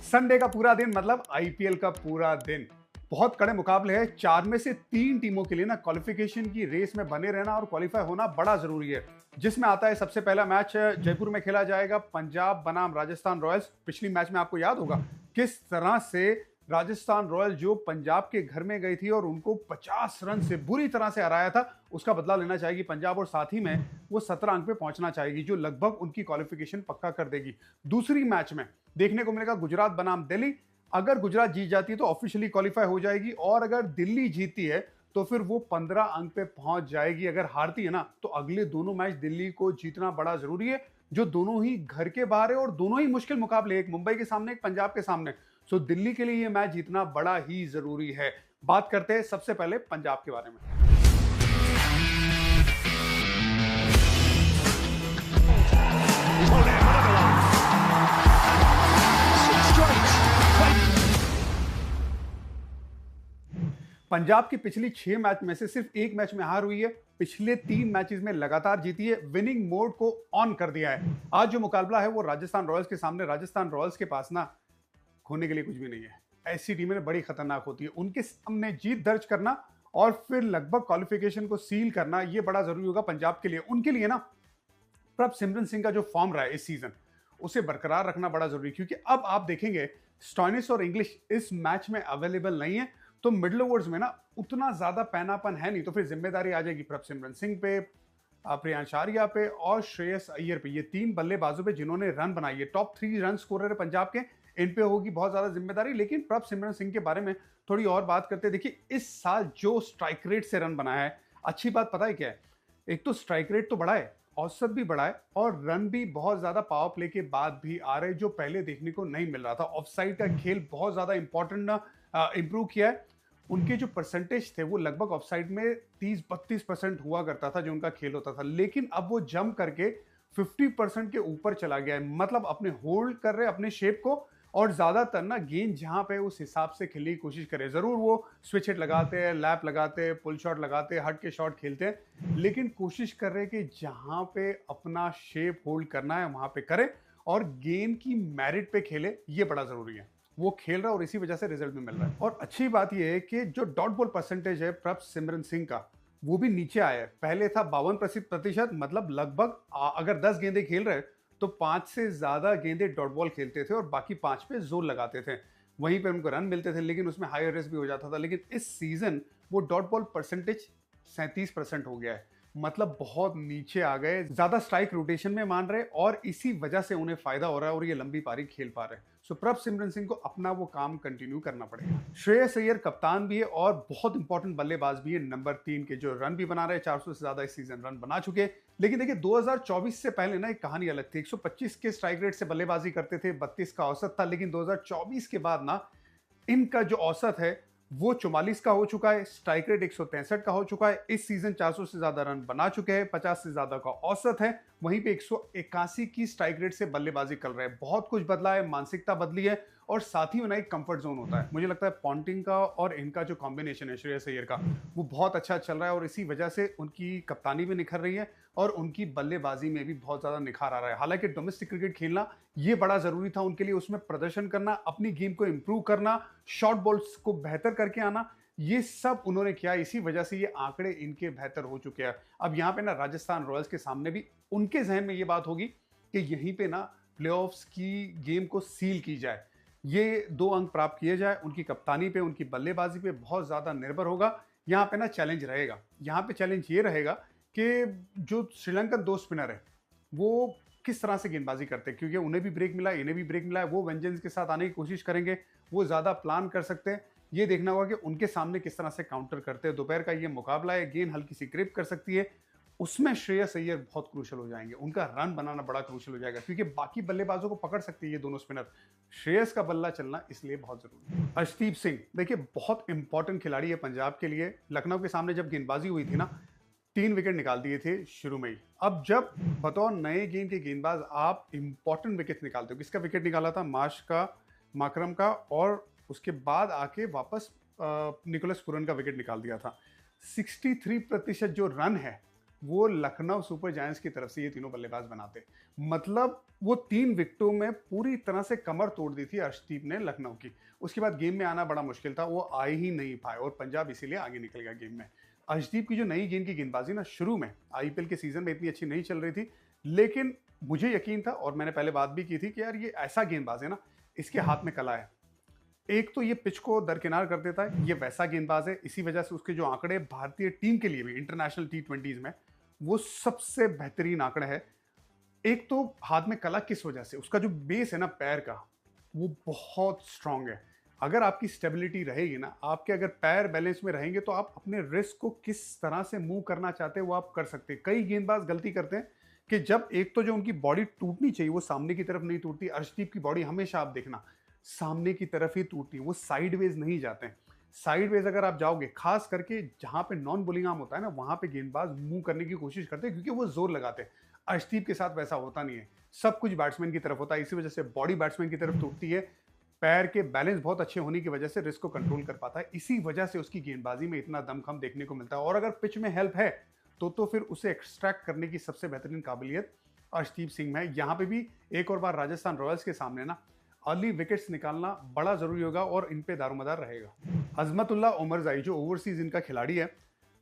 Sunday का पूरा दिन मतलब आईपीएल का पूरा दिन। बहुत कड़े मुकाबले हैं। 4 में से 3 टीमों के लिए ना क्वालिफिकेशन की रेस में बने रहना और क्वालिफाई होना बड़ा जरूरी है। जिसमें आता है सबसे पहला मैच जयपुर में खेला जाएगा, पंजाब बनाम राजस्थान रॉयल्स। पिछली मैच में आपको याद होगा किस तरह से राजस्थान रॉयल जो पंजाब के घर में गई थी और उनको 50 रन से बुरी तरह से हराया था, उसका बदला लेना चाहेगी पंजाब और साथ ही में वो 17 अंक पे पहुंचना चाहेगी, जो लगभग उनकी क्वालिफिकेशन पक्का कर देगी। दूसरी मैच में देखने को मिलेगा गुजरात बनाम दिल्ली। अगर गुजरात जीत जाती है तो ऑफिशियली क्वालिफाई हो जाएगी और अगर दिल्ली जीतती है तो फिर वो 15 अंक पे पहुंच जाएगी। अगर हारती है ना तो अगले दोनों मैच दिल्ली को जीतना बड़ा जरूरी है, जो दोनों ही घर के बाहर है और दोनों ही मुश्किल मुकाबले, एक मुंबई के सामने एक पंजाब के सामने। सो दिल्ली के लिए ये मैच जीतना बड़ा ही जरूरी है। बात करते हैं सबसे पहले पंजाब के बारे में। पंजाब की पिछली 6 मैच में से सिर्फ एक मैच में हार हुई है। पिछले 3 मैचेस में लगातार जीती है, विनिंग मोड को ऑन कर दिया है। आज जो मुकाबला है वो राजस्थान रॉयल्स के सामने। राजस्थान रॉयल्स के पास ना खोने के लिए कुछ भी नहीं है। ऐसी टीमें बड़ी खतरनाक होती है, उनके सामने जीत दर्ज करना और फिर लगभग क्वालिफिकेशन को सील करना ये बड़ा जरूरी होगा पंजाब के लिए। उनके लिए ना प्रभसिमरन सिंह का जो फॉर्म रहा है इस सीजन, उसे बरकरार रखना बड़ा जरूरी, क्योंकि अब आप देखेंगे स्टॉइनिस और इंग्लिश इस मैच में अवेलेबल नहीं है, तो मिडल ओवर्स में ना उतना ज्यादा पैनापन है नहीं, तो फिर जिम्मेदारी आ जाएगी प्रभसिमरन सिंह पे, प्रियांश आर्या पे और श्रेयस अय्यर पे। ये 3 बल्लेबाजों पे जिन्होंने रन बनाई है, टॉप 3 रन स्कोरर है पंजाब के, इन पे होगी बहुत ज्यादा जिम्मेदारी। लेकिन प्रभसिमरन सिंह के बारे में थोड़ी और बात करते हैं। देखिए इस साल जो स्ट्राइक रेट से रन बनाया है, अच्छी बात पता है क्या है? एक तो स्ट्राइक रेट तो बढ़ा है, औसत भी बढ़ा है और रन भी बहुत ज्यादा पावर प्ले के बाद भी आ रहे, जो पहले देखने को नहीं मिल रहा था। ऑफसाइड का खेल बहुत ज्यादा इंपॉर्टेंट इंप्रूव किया है। उनके जो परसेंटेज थे वो लगभग ऑफसाइड में 30-32% हुआ करता था जो उनका खेल होता था, लेकिन अब वो जंप करके 50% के ऊपर चला गया है। मतलब अपने होल्ड कर रहे अपने शेप को और ज्यादातर ना गेंद जहां पे उस हिसाब से खेलने की कोशिश करे। जरूर वो स्विच हिट लगाते हैं, लैप लगाते हैं, पुल शॉट लगाते हैं, हट के शॉट खेलते हैं, लेकिन कोशिश कर रहे हैं कि जहां पे अपना शेप होल्ड करना है वहां पे करे और गेंद की मेरिट पे खेले। ये बड़ा जरूरी है। वो खेल रहा है और इसी वजह से रिजल्ट भी मिल रहा है। और अच्छी बात यह है कि जो डॉट बॉल परसेंटेज है प्रभसिमरन सिंह का, वो भी नीचे आया है। पहले था 52%, मतलब लगभग अगर 10 गेंदे खेल रहे तो 5 से ज्यादा गेंदे डॉट बॉल खेलते थे और बाकी 5 पे जोर लगाते थे। वहीं पे उनको रन मिलते थे, लेकिन उसमें हाई रिस्क भी हो जाता था। लेकिन इस सीजन वो डॉट बॉल परसेंटेज 37% हो गया है, मतलब बहुत नीचे आ गए। ज्यादा स्ट्राइक रोटेशन में मान रहे और इसी वजह से उन्हें फायदा हो रहा है और ये लंबी पारी खेल पा रहे हैं। सो प्रभसिमरन सिंह को अपना वो काम कंटिन्यू करना पड़ेगा। श्रेयस अय्यर कप्तान भी है और बहुत इंपॉर्टेंट बल्लेबाज भी है, नंबर 3 के, जो रन भी बना रहे हैं। 400 से ज्यादा इस सीजन रन बना चुके हैं। लेकिन देखिए 2024 से पहले ना एक कहानी अलग थी। 125 के स्ट्राइक रेट से बल्लेबाजी करते थे, 32 का औसत था, लेकिन 2024 के बाद ना इनका जो औसत है वो 44 का हो चुका है, स्ट्राइक रेट 163 का हो चुका है। इस सीजन 400 से ज्यादा रन बना चुके हैं, 50 से ज्यादा का औसत है, वहीं पे 181 की स्ट्राइक रेट से बल्लेबाजी कर रहे हैं। बहुत कुछ बदला है, मानसिकता बदली है और साथ ही में एक कंफर्ट जोन होता है। मुझे लगता है पॉन्टिंग का और इनका जो कॉम्बिनेशन है श्रेयस अय्यर का, वो बहुत अच्छा चल रहा है और इसी वजह से उनकी कप्तानी भी निखर रही है और उनकी बल्लेबाजी में भी बहुत ज्यादा निखार आ रहा है। हालांकि डोमेस्टिक क्रिकेट खेलना ये बड़ा जरूरी था उनके लिए, उसमें प्रदर्शन करना, अपनी गेम को इंप्रूव करना, शॉर्ट बॉल्स को बेहतर करके आना, ये सब उन्होंने किया। इसी वजह से ये आंकड़े इनके बेहतर हो चुके हैं। अब यहाँ पे ना राजस्थान रॉयल्स के सामने भी उनके जहन में ये बात होगी कि यहीं पे ना प्लेऑफ्स की गेम को सील की जाए, ये 2 अंक प्राप्त किए जाए। उनकी कप्तानी पे, उनकी बल्लेबाजी पे बहुत ज्यादा निर्भर होगा। यहाँ पे ना चैलेंज रहेगा। यहाँ पे चैलेंज ये रहेगा कि जो श्रीलंकन 2 स्पिनर है वो किस तरह से गेंदबाजी करते हैं, क्योंकि उन्हें भी ब्रेक मिला, इन्हें भी ब्रेक मिला है। वो वेंजेंस के साथ आने की कोशिश करेंगे, वो ज्यादा प्लान कर सकते हैं। ये देखना होगा कि उनके सामने किस तरह से काउंटर करते हैं। दोपहर का ये मुकाबला है, गेंद हल्की सी ग्रिप कर सकती है, उसमें श्रेयस अय्यर बहुत क्रूशल हो जाएंगे। उनका रन बनाना बड़ा क्रूशल हो जाएगा, क्योंकि बाकी बल्लेबाजों को पकड़ सकती है ये दोनों स्पिनर। श्रेयस का बल्ला चलना इसलिए बहुत जरूरी है। अर्शदीप सिंह देखिए बहुत इंपॉर्टेंट खिलाड़ी है पंजाब के लिए। लखनऊ के सामने जब गेंदबाजी हुई थी ना, 3 विकेट निकाल दिए थे शुरू में ही। अब जब बतौर नए गेंद के गेंदबाज आप इंपॉर्टेंट विकेट निकालते हो, किसका विकेट निकाला था? मार्श का, माकरम का, और उसके बाद आके वापस निकोलस पुरन का विकेट निकाल दिया था। 63% जो रन है वो लखनऊ सुपर जायंट्स की तरफ से ये तीनों बल्लेबाज बनाते। मतलब वो 3 विकेटों में पूरी तरह से कमर तोड़ दी थी अर्शदीप ने लखनऊ की। उसके बाद गेम में आना बड़ा मुश्किल था, वो आ ही नहीं पाए और पंजाब इसीलिए आगे निकल गया गेम में। अर्शदीप की जो नई गेंद की गेंदबाजी ना शुरू में आईपीएल के सीजन में इतनी अच्छी नहीं चल रही थी, लेकिन मुझे यकीन था और मैंने पहले बात भी की थी कि यार ये ऐसा गेंदबाज है ना, इसके हाथ में कला है। एक तो ये पिच को दरकिनार कर देता है, ये वैसा गेंदबाज है, इसी वजह से उसके जो आंकड़े भारतीय टीम के लिए भी इंटरनेशनल टी20s में वो सबसे बेहतरीन आंकड़े है। एक तो हाथ में कला किस वजह से, उसका जो बेस है ना पैर का, वो बहुत स्ट्रांग है। अगर आपकी स्टेबिलिटी रहेगी ना, आपके अगर पैर बैलेंस में रहेंगे तो आप अपने रिस्ट को किस तरह से मूव करना चाहते हैं वो आप कर सकते हैं। कई गेंदबाज गलती करते हैं कि जब एक तो जो उनकी बॉडी टूटनी चाहिए वो सामने की तरफ नहीं टूटती। अर्शदीप की बॉडी हमेशा आप देखना सामने की तरफ ही टूटती है, वो साइडवेज नहीं जाते हैं। साइडवेज अगर आप जाओगे, खास करके जहां पे नॉन बोलिंग आर्म होता है ना, वहां पे गेंदबाज मूव करने की कोशिश करते हैं क्योंकि वो जोर लगाते हैं। अर्शदीप के साथ वैसा होता नहीं है, सब कुछ बैट्समैन की तरफ होता है, इसी वजह से बॉडी बैट्समैन की तरफ टूटती है। पैर के बैलेंस बहुत अच्छे होने की वजह से रिस्क को कंट्रोल कर पाता है, इसी वजह से उसकी गेंदबाजी में इतना दमखम देखने को मिलता है। और अगर पिच में हेल्प है तो फिर उसे एक्सट्रैक्ट करने की सबसे बेहतरीन काबिलियत अर्शदीप सिंह में है। यहाँ पे भी एक और बार राजस्थान रॉयल्स के सामने ना अर्ली विकेट्स निकालना बड़ा जरूरी होगा और इन पे दारोमदार रहेगा। अजमतुल्लाह उमरजाई जो ओवरसीज इनका खिलाड़ी है,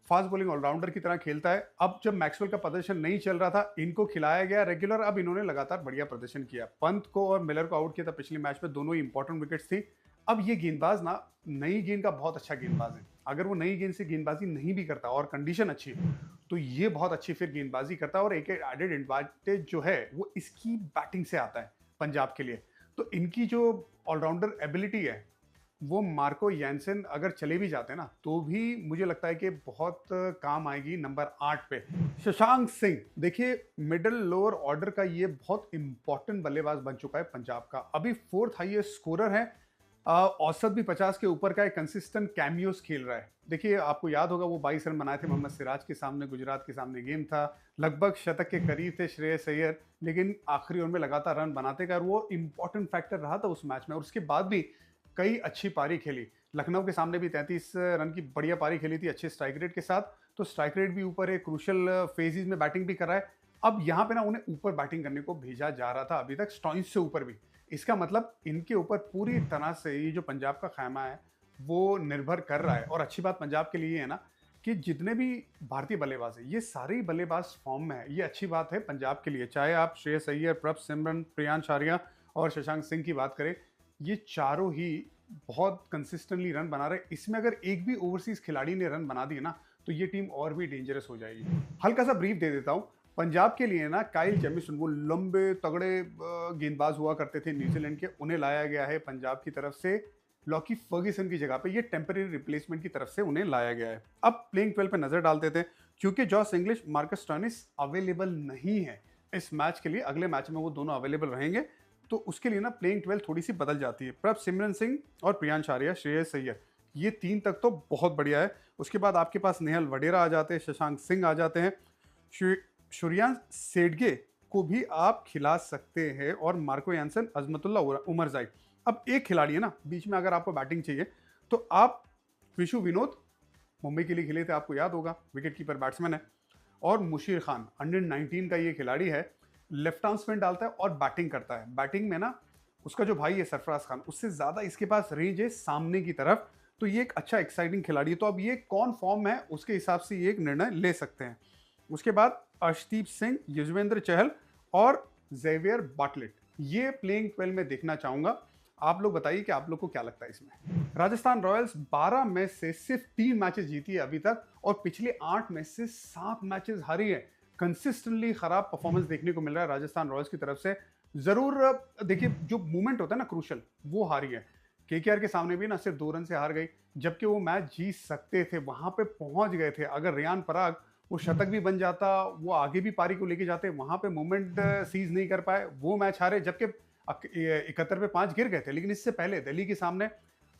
फास्ट बॉलिंग ऑलराउंडर की तरह खेलता है। अब जब मैक्सवेल का प्रदर्शन नहीं चल रहा था, इनको खिलाया गया रेगुलर, अब इन्होंने लगातार बढ़िया प्रदर्शन किया। पंत को और मिलर को आउट किया था पिछले मैच में, दोनों ही इंपॉर्टेंट विकेट्स थी। अब ये गेंदबाज ना नई गेंद का बहुत अच्छा गेंदबाज है। अगर वो नई गेंद से गेंदबाजी नहीं भी करता और कंडीशन अच्छी है तो ये बहुत अच्छी फिर गेंदबाजी करता है। और एक एडेड एडवांटेज जो है वो इसकी बैटिंग से आता है पंजाब के लिए। तो इनकी जो ऑलराउंडर एबिलिटी है वो मार्को यैनसन अगर चले भी जाते हैं ना तो भी मुझे लगता है कि बहुत काम आएगी नंबर 8 पे। शशांक सिंह, देखिए मिडिल लोअर ऑर्डर का ये बहुत इंपॉर्टेंट बल्लेबाज बन चुका है पंजाब का। अभी 4th हाईएस्ट स्कोरर है, औसत भी 50 के ऊपर का है, कंसिस्टेंट कैमियोस खेल रहा है। देखिए आपको याद होगा वो 22 रन बनाए थे मोहम्मद सिराज के सामने, गुजरात के सामने गेम था, लगभग शतक के करीब थे श्रेयस अय्यर, लेकिन आखिरी ओवर में लगातार रन बनाते गए। वो इंपॉर्टेंट फैक्टर रहा था उस मैच में और उसके बाद भी कई अच्छी पारी खेली। लखनऊ के सामने भी 33 रन की बढ़िया पारी खेली थी अच्छे स्ट्राइक रेट के साथ, तो स्ट्राइक रेट भी ऊपर है, क्रूशल फेजेस में बैटिंग भी कर रहा है। अब यहाँ पे ना उन्हें ऊपर बैटिंग करने को भेजा जा रहा था अभी तक, स्टॉइंस से ऊपर भी। इसका मतलब इनके ऊपर पूरी तरह से ये जो पंजाब का खैमा है वो निर्भर कर रहा है। और अच्छी बात पंजाब के लिए है ना कि जितने भी भारतीय बल्लेबाज हैं ये सारे ही बल्लेबाज फॉर्म में है। ये अच्छी बात है पंजाब के लिए, चाहे आप श्रेयस अय्यर, प्रभ सिमरन, प्रियांश आर्या और शशांक सिंह की बात करें, ये चारों ही बहुत कंसिस्टेंटली रन बना रहे। इसमें अगर एक भी ओवरसीज खिलाड़ी ने रन बना दिए ना तो ये टीम और भी डेंजरस हो जाएगी। हल्का सा ब्रीफ दे देता हूं पंजाब के लिए ना, काइल जेमिसन वो लंबे तगड़े गेंदबाज हुआ करते थे न्यूजीलैंड के, उन्हें लाया गया है पंजाब की तरफ से लॉकी फर्ग्यूसन की जगह पे। ये टेम्परेरी रिप्लेसमेंट की तरफ से उन्हें लाया गया है। अब प्लेइंग 12 पे नजर डालते थे, क्योंकि Jos English, Marcus Stoinis available नहीं है इस मैच के लिए, अगले मैच में वो दोनों अवेलेबल रहेंगे, तो उसके लिए ना प्लेइंग 12 थोड़ी सी बदल जाती है। प्रभ सिमरन सिंह और प्रियांश आर्या, श्रेयस अय्यर, ये 3 तक तो बहुत बढ़िया है। उसके बाद आपके पास नेहल वडेरा आ जाते हैं, शशांक सिंह आ जाते हैं, शुरियान सेडगे को भी आप खिला सकते हैं, और मार्को यानसन, अजमतुल्ला उमरजाई। अब एक खिलाड़ी है ना बीच में, अगर आपको बैटिंग चाहिए तो आप विशु विनोद, मुंबई के लिए खेले थे आपको याद होगा, विकेट कीपर बैट्समैन है, और मुशीर खान अंडर 19 का ये खिलाड़ी है, लेफ्ट आर्म स्पिन डालता है और बैटिंग करता है। बैटिंग में ना उसका जो भाई है सरफराज खान, उससे ज्यादा इसके पास रेंज है सामने की तरफ, तो ये एक अच्छा एक्साइटिंग खिलाड़ी है। तो अब ये कौन फॉर्म है उसके हिसाब से ये एक निर्णय ले सकते हैं। उसके बाद अर्शदीप सिंह, युजवेंद्र चहल और जेवियर बाटलेट, ये प्लेइंग 12 में देखना चाहूंगा। आप लोग बताइए कि आप लोग को क्या लगता है इसमें। राजस्थान रॉयल्स 12 में से सिर्फ 3 मैचेस जीती है अभी तक, और पिछले 8 में से 7 मैचेस हारी है। कंसिस्टेंटली खराब परफॉर्मेंस देखने को मिल रहा है राजस्थान रॉयल्स की तरफ से। जरूर देखिए जो मूवमेंट होता है ना क्रूशल, वो हारी है। केकेआर के सामने भी ना सिर्फ 2 रन से हार गई, जबकि वो मैच जीत सकते थे, वहां पे पहुंच गए थे। अगर रियान पराग वो शतक भी बन जाता, वो आगे भी पारी को लेके जाते, वहां पे मूवमेंट सीज नहीं कर पाए, वो मैच हारे। जबकि 71 पे 5 गिर गए थे, लेकिन इससे पहले दिल्ली के सामने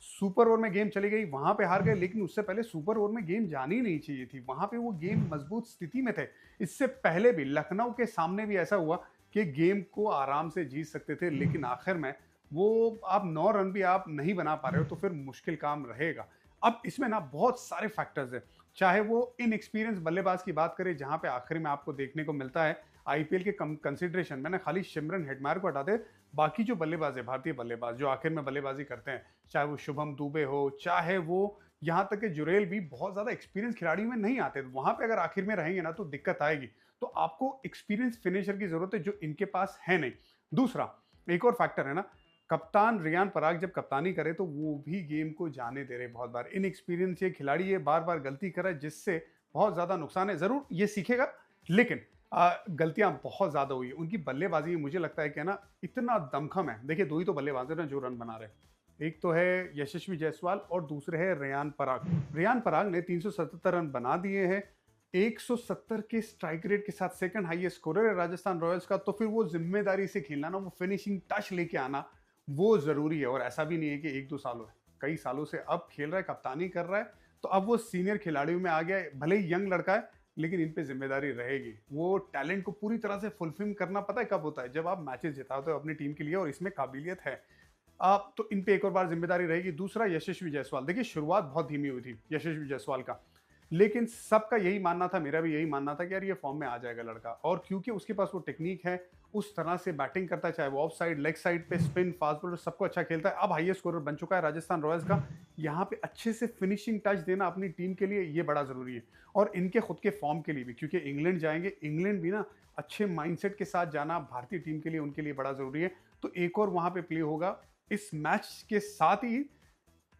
सुपर ओवर में गेम चली गई, वहां पे हार गए, लेकिन उससे पहले सुपर ओवर में गेम जानी नहीं चाहिए थी, वहां पे वो गेम मजबूत स्थिति में थे। इससे पहले भी लखनऊ के सामने भी ऐसा हुआ कि गेम को आराम से जीत सकते थे, लेकिन आखिर में वो आप 9 रन भी आप नहीं बना पा रहे हो तो फिर मुश्किल काम रहेगा। अब इसमें ना बहुत सारे फैक्टर्स है, चाहे वो इनएक्सपीरियंस बल्लेबाज की बात करें, जहां पे आखिर में आपको देखने को मिलता है आईपीएल के कंसिडरेशन में ना खाली सिमरन हेटमायर को हटाते बाकी जो बल्लेबाज है, भारतीय बल्लेबाज जो आखिर में बल्लेबाजी करते हैं, चाहे वो शुभम दुबे हो, चाहे वो यहाँ तक कि जुरेल भी बहुत ज्यादा एक्सपीरियंस खिलाड़ी में नहीं आते, तो वहां पे अगर आखिर में रहेंगे ना तो दिक्कत आएगी। तो आपको एक्सपीरियंस फिनिशर की जरूरत है जो इनके पास है नहीं। दूसरा एक और फैक्टर है ना, कप्तान रियान पराग जब कप्तानी करे तो वो भी गेम को जाने दे रहे बहुत बार। इनएक्सपीरियंस ये खिलाड़ी ये बार बार गलती कर रहा है जिससे बहुत ज्यादा नुकसान है। जरूर ये सीखेगा, लेकिन गलतियां बहुत ज्यादा हुई है उनकी बल्लेबाजी में। मुझे लगता है कि ना इतना दमखम है। देखिए दो ही तो बल्लेबाज है ना जो रन बना रहे हैं, एक तो है यशस्वी जायसवाल और दूसरे है रियान पराग। रियान पराग ने 377 रन बना दिए हैं, 170 के स्ट्राइक रेट के साथ सेकंड हाईएस्ट स्कोरर है राजस्थान रॉयल्स का। तो फिर वो जिम्मेदारी से खेलना ना, वो फिनिशिंग टच लेके आना वो जरूरी है। और ऐसा भी नहीं है कि एक दो साल हुए, कई सालों से अब खेल रहा है, कप्तानी कर रहा है, तो अब वो सीनियर खिलाड़ियों में आ गया है। भले ही यंग लड़का है लेकिन इन पे जिम्मेदारी रहेगी। वो टैलेंट को पूरी तरह से फुलफिल करना पता है कब होता है, जब आप मैचेस जिताते हो अपनी टीम के लिए और इसमें काबिलियत है आप, तो इन पे एक और बार जिम्मेदारी रहेगी। दूसरा यशस्वी जायसवाल, देखिए शुरुआत बहुत धीमी हुई थी यशस्वी जायसवाल का, लेकिन सबका यही मानना था, मेरा भी यही मानना था कि यार ये फॉर्म में आ जाएगा लड़का। और क्योंकि उसके पास वो टेक्निक है, उस तरह से बैटिंग करता है, चाहे वो ऑफ साइड, लेग साइड पे स्पिन, फास्ट बॉलर, सबको अच्छा खेलता है। अब हाईएस्ट स्कोरर बन चुका है राजस्थान रॉयल्स का। यहाँ पे अच्छे से फिनिशिंग टच देना अपनी टीम के लिए ये बड़ा जरूरी है, और इनके खुद के फॉर्म के लिए भी, क्योंकि इंग्लैंड जाएंगे। इंग्लैंड भी ना अच्छे माइंडसेट के साथ जाना भारतीय टीम के लिए, उनके लिए बड़ा जरूरी है। तो एक और वहां पे प्ले होगा इस मैच के साथ ही,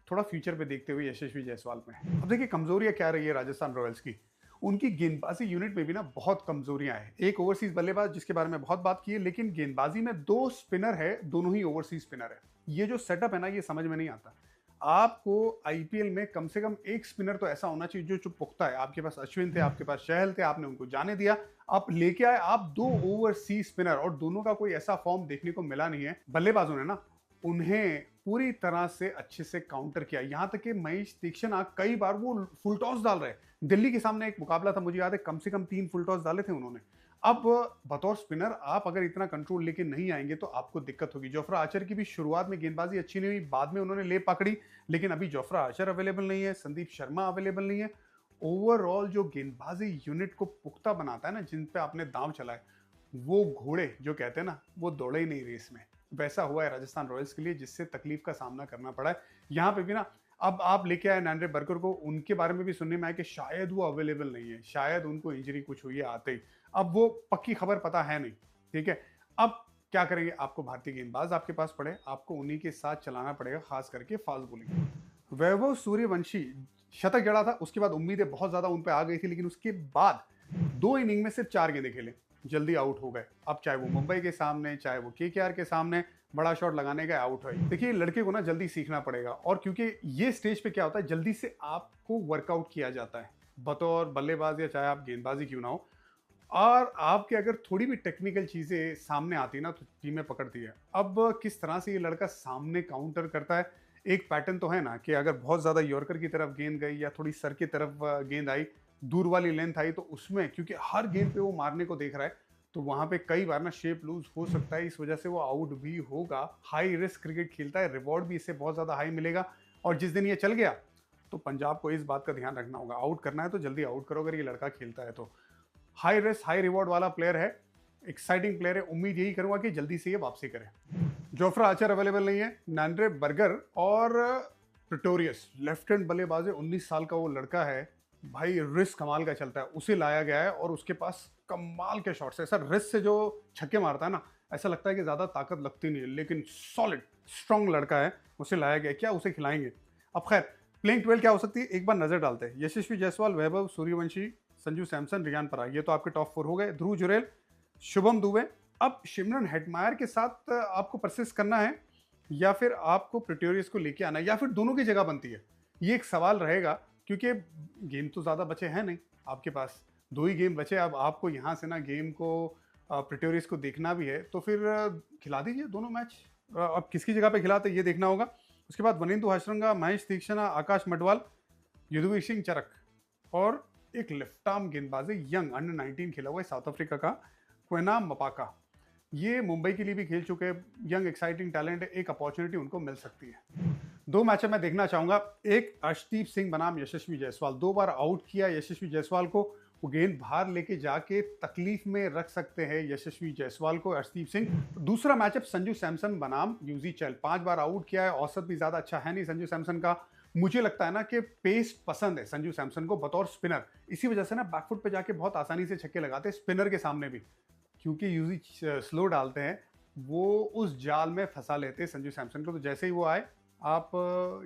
थोड़ा फ्यूचर पे देखते हुए यशस्वी जायसवाल में। अब देखिए कमजोरियां क्या रही है राजस्थान रॉयल्स की। उनकी गेंदबाजी यूनिट में भी ना बहुत कमजोरियां हैं। एक ओवरसीज बल्लेबाज जिसके बारे में बहुत बात की है, लेकिन गेंदबाजी में दो स्पिनर है, दोनों ही ओवरसीज स्पिनर है। ये जो सेटअप है ना ये समझ में नहीं आता। आपको आईपीएल में कम से कम एक स्पिनर तो ऐसा होना चाहिए जो पुख्ता है। आपके पास अश्विन थे, आपके पास चहल थे, आपने उनको जाने दिया, आप लेके आए आप दो ओवरसीज स्पिनर, और दोनों का कोई ऐसा फॉर्म देखने को मिला नहीं है। बल्लेबाजों ने ना उन्हें पूरी तरह से अच्छे से काउंटर किया। यहां तक कि महेश तीक्ष्ण कई बार वो फुल टॉस डाल रहे। दिल्ली के सामने एक मुकाबला था, मुझे याद है कम से कम 3 फुल टॉस डाले थे उन्होंने। अब बतौर स्पिनर आप अगर इतना कंट्रोल लेके नहीं आएंगे तो आपको दिक्कत होगी। जोफ्रा आर्चर की भी शुरुआत में गेंदबाजी अच्छी नहीं हुई, बाद में उन्होंने ले पकड़ी, लेकिन अभी जोफ्रा आर्चर अवेलेबल नहीं है, संदीप शर्मा अवेलेबल नहीं है। ओवरऑल जो गेंदबाजी यूनिट को पुख्ता बनाता है ना, जिन पे आपने दांव चलाए, वो घोड़े जो कहते हैं ना वो दौड़े ही नहीं रेस में। वैसा हुआ है राजस्थान रॉयल्स के लिए, जिससे तकलीफ का सामना करना पड़ा है। यहाँ पे भी ना अब आप लेके आए नैंड्रे बर्गर को, उनके बारे में भी सुनने में आया कि शायद वो अवेलेबल नहीं है, शायद उनको इंजरी कुछ हुई है आते ही। अब वो पक्की खबर पता है नहीं, ठीक है। अब क्या करेंगे, आपको भारतीय गेंदबाज आपके पास पड़े, आपको उन्हीं के साथ चलाना पड़ेगा, खास करके फास्ट बॉलिंग। वैभव सूर्यवंशी शतक जड़ा था, उसके बाद उम्मीदें बहुत ज्यादा उन पर आ गई थी, लेकिन उसके बाद 2 इनिंग में सिर्फ 4 गेंदें खेले, जल्दी आउट हो गए। अब चाहे वो मुंबई के सामने, चाहे वो केकेआर के सामने, बड़ा शॉट लगाने का आउट हुई। देखिए लड़के को ना जल्दी सीखना पड़ेगा, और क्योंकि ये स्टेज पे क्या होता है, जल्दी से आपको वर्कआउट किया जाता है बतौर बल्लेबाज, या चाहे आप गेंदबाजी क्यों ना हो। और आपके अगर थोड़ी भी टेक्निकल चीजें सामने आती ना तो टीमें पकड़ती है। अब किस तरह से ये लड़का सामने काउंटर करता है, एक पैटर्न तो है ना कि अगर बहुत ज्यादा यॉर्कर की तरफ गेंद गई या थोड़ी सर की तरफ गेंद आई, दूर वाली लेंथ आई, तो उसमें क्योंकि हर गेंद पे वो मारने को देख रहा है, तो वहां पे कई बार ना शेप लूज हो सकता है, इस वजह से वो आउट भी होगा। हाई रिस्क क्रिकेट खेलता है, रिवॉर्ड भी इससे बहुत ज्यादा हाई मिलेगा। और जिस दिन ये चल गया तो पंजाब को इस बात का ध्यान रखना होगा, आउट करना है तो जल्दी आउट करो अगर ये लड़का खेलता है तो। हाई रिस्क हाई रिवॉर्ड वाला प्लेयर है, एक्साइटिंग प्लेयर है, उम्मीद यही करूंगा कि जल्दी से ये वापसी करे। जोफ्रा आर्चर अवेलेबल नहीं है, नैंड्रे बर्गर और प्रिटोरियस लेफ्ट हैंड बल्लेबाज है, 19 साल का वो लड़का है भाई, रिस्क कमाल का चलता है, उसे लाया गया है और उसके पास कमाल के शॉट्स है। सर रिस्क से जो छक्के मारता है ना, ऐसा लगता है कि ज्यादा ताकत लगती नहीं है, लेकिन सॉलिड स्ट्रॉन्ग लड़का है, उसे लाया गया। क्या उसे खिलाएंगे। अब खैर प्लेइंग 12 क्या हो सकती है, एक बार नजर डालते हैं। यशस्वी जायसवाल, वैभव सूर्यवंशी, संजू सैमसन, रियान पराग, ये तो आपके टॉप 4 हो गए। ध्रुव जुरैल, शुभम दुबे। अब सिमरन हेटमायर के साथ आपको परसिस्ट करना है, या फिर आपको प्रिटोरियस को लेके आना है, या फिर दोनों की जगह बनती है, ये एक सवाल रहेगा। क्योंकि गेम तो ज़्यादा बचे हैं नहीं आपके पास, 2 ही गेम बचे। अब आपको यहाँ से ना गेम को प्रिटोरियस को देखना भी है, तो फिर खिला दीजिए दोनों मैच। अब किसकी जगह पे खिलाते ये देखना होगा। उसके बाद वनिंदु हसरंगा, महेश तीक्ष्ण, आकाश मडवाल, युधवीर सिंह चरक, और एक लेफ्ट आर्म गेंदबाज है, यंग अंडर 19 खेला हुआ है साउथ अफ्रीका का, क्वेनाम मपाका। ये मुंबई के लिए भी खेल चुके हैं, यंग एक्साइटिंग टैलेंट है, एक अपॉर्चुनिटी उनको मिल सकती है। दो मैचअप मैं देखना चाहूंगा। एक अर्शदीप सिंह बनाम यशस्वी जायसवाल, 2 बार आउट किया यशस्वी जायसवाल को, वो गेंद बाहर लेके जाके तकलीफ में रख सकते हैं यशस्वी जायसवाल को अर्शदीप सिंह। दूसरा मैचअप संजू सैमसन बनाम यूजी चहल, 5 बार आउट किया है, औसत भी ज्यादा अच्छा है नहीं संजू सैमसन का। मुझे लगता है ना कि पेस पसंद है संजू सैमसन को बतौर स्पिनर, इसी वजह से ना बैकफुट पे जाके बहुत आसानी से छक्के लगाते हैं स्पिनर के सामने भी, क्योंकि यूजी स्लो डालते हैं, वो उस जाल में फंसा लेते हैं संजू सैमसन को। तो जैसे ही वो आए, आप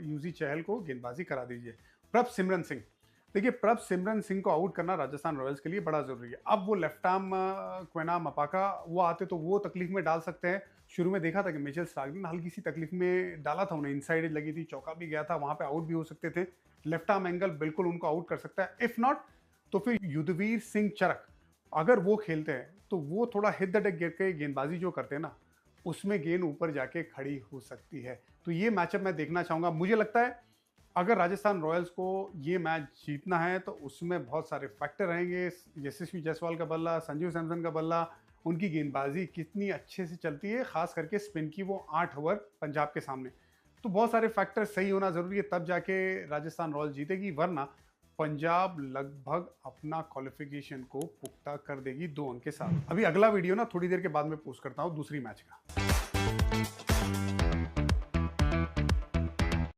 यूजी चहल को गेंदबाजी करा दीजिए। प्रभ सिमरन सिंह, देखिए प्रभ सिमरन सिंह को आउट करना राजस्थान रॉयल्स के लिए बड़ा जरूरी है। अब वो लेफ्ट आर्म क्वेना मपाका वो आते तो वो तकलीफ में डाल सकते हैं। शुरू में देखा था कि मिचेल स्टार्क ने हल्की सी तकलीफ में डाला था उन्हें, इनसाइड एज लगी थी, चौका भी गया था, वहां पे आउट भी हो सकते थे। लेफ्ट आर्म एंगल बिल्कुल उनको आउट कर सकता है। इफ नॉट तो फिर युद्धवीर सिंह चरक, अगर वो खेलते हैं तो वो थोड़ा हिट द डेक गिर के गेंदबाजी जो करते हैं ना, उसमें गेंद ऊपर जाके खड़ी हो सकती है। तो ये मैचअप मैं देखना चाहूंगा। मुझे लगता है अगर राजस्थान रॉयल्स को ये मैच जीतना है तो उसमें बहुत सारे फैक्टर रहेंगे। यशस्वी जायसवाल का बल्ला, संजू सैमसन का बल्ला, उनकी गेंदबाजी कितनी अच्छे से चलती है, खास करके स्पिन की वो 8 ओवर पंजाब के सामने। तो बहुत सारे फैक्टर सही होना जरूरी है, तब जाके राजस्थान रॉयल्स जीतेगी, वरना पंजाब लगभग अपना क्वालिफिकेशन को पुख्ता कर देगी 2 अंक के साथ। अभी अगला वीडियो ना थोड़ी देर के बाद में पोस्ट करता हूँ दूसरी मैच का।